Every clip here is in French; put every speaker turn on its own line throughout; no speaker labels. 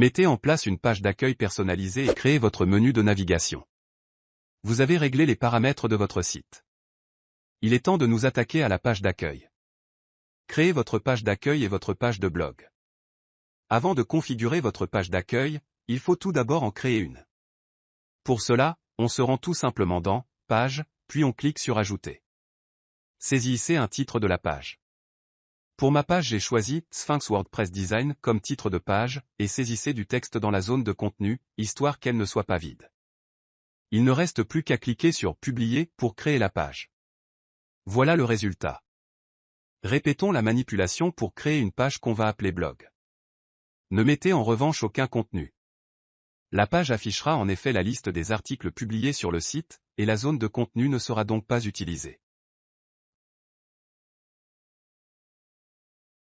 Mettez en place une page d'accueil personnalisée et créez votre menu de navigation. Vous avez réglé les paramètres de votre site. Il est temps de nous attaquer à la page d'accueil. Créez votre page d'accueil et votre page de blog. Avant de configurer votre page d'accueil, il faut tout d'abord en créer une. Pour cela, on se rend tout simplement dans « Page », puis on clique sur « Ajouter ». Saisissez un titre de la page. Pour ma page, j'ai choisi « Sphinx WordPress Design » comme titre de page, et saisissez du texte dans la zone de contenu, histoire qu'elle ne soit pas vide. Il ne reste plus qu'à cliquer sur « Publier » pour créer la page. Voilà le résultat. Répétons la manipulation pour créer une page qu'on va appeler blog. Ne mettez en revanche aucun contenu. La page affichera en effet la liste des articles publiés sur le site, et la zone de contenu ne sera donc pas utilisée.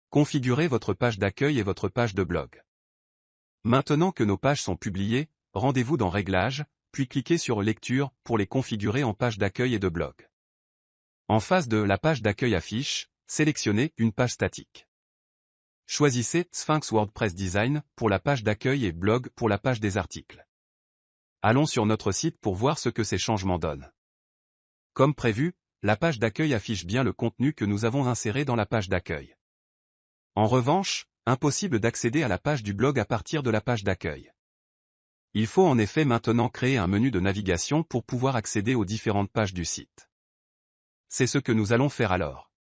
Configurez votre page d'accueil et votre page de blog. Maintenant que nos pages sont publiées, rendez-vous dans Réglages, puis cliquez sur Lecture pour les configurer en page d'accueil et de blog. En face de la page d'accueil affiche, sélectionnez une page statique. Choisissez Sphinx WordPress Design pour la page d'accueil et blog pour la page des articles. Allons sur notre site pour voir ce que ces changements donnent. Comme prévu, la page d'accueil affiche bien le contenu que nous avons inséré dans la page d'accueil. En revanche, impossible d'accéder à la page du blog à partir de la page d'accueil. Il faut en effet maintenant créer un menu de navigation pour pouvoir accéder aux différentes pages du site. C'est ce que nous allons faire alors.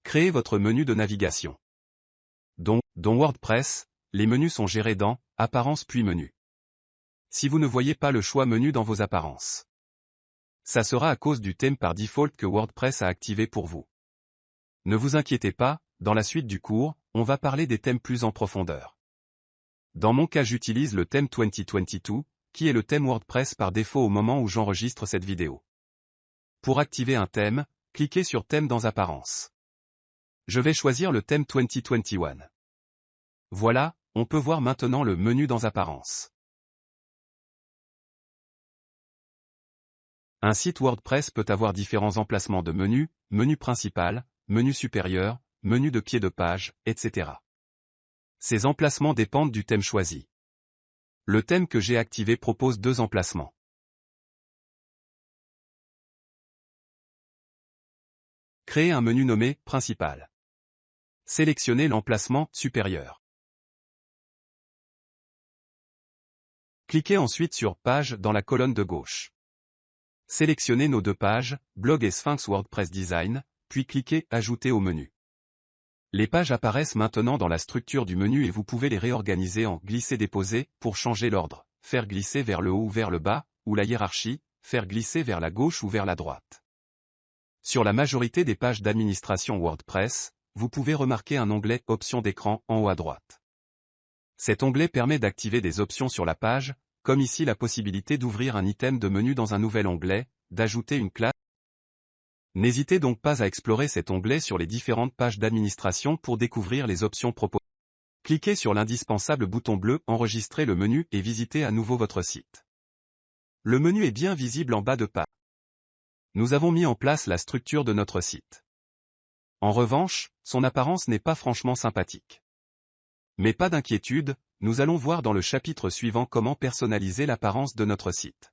Créez votre menu de navigation. Dans WordPress, les menus sont gérés dans « Apparences puis Menu ». Si vous ne voyez pas le choix menu dans vos apparences, ça sera à cause du thème par default que WordPress a activé pour vous. Ne vous inquiétez pas, dans la suite du cours, on va parler des thèmes plus en profondeur. Dans mon cas, j'utilise le thème 2022, qui est le thème WordPress par défaut au moment où j'enregistre cette vidéo. Pour activer un thème, cliquez sur Thème dans Apparences. Je vais choisir le thème 2021. Voilà, on peut voir maintenant le menu dans Apparences. Un site WordPress peut avoir différents emplacements de menus, menu principal, menu supérieur, menu de pied de page, etc. Ces emplacements dépendent du thème choisi. Le thème que j'ai activé propose 2 emplacements. Créez un menu nommé « Principal ». Sélectionnez l'emplacement « Supérieur ». Cliquez ensuite sur « Page » dans la colonne de gauche. Sélectionnez nos 2 pages, Blog et Sphinx WordPress Design, puis cliquez « Ajouter au menu ». Les pages apparaissent maintenant dans la structure du menu et vous pouvez les réorganiser en « Glisser-déposer » pour changer l'ordre, faire glisser vers le haut ou vers le bas, ou la hiérarchie, faire glisser vers la gauche ou vers la droite. Sur la majorité des pages d'administration WordPress, vous pouvez remarquer un onglet « Options d'écran » en haut à droite. Cet onglet permet d'activer des options sur la page, comme ici la possibilité d'ouvrir un item de menu dans un nouvel onglet, d'ajouter une classe. N'hésitez donc pas à explorer cet onglet sur les différentes pages d'administration pour découvrir les options proposées. Cliquez sur l'indispensable bouton bleu « Enregistrer le menu » et visitez à nouveau votre site. Le menu est bien visible en bas de page. Nous avons mis en place la structure de notre site. En revanche, son apparence n'est pas franchement sympathique. Mais pas d'inquiétude, nous allons voir dans le chapitre suivant comment personnaliser l'apparence de notre site.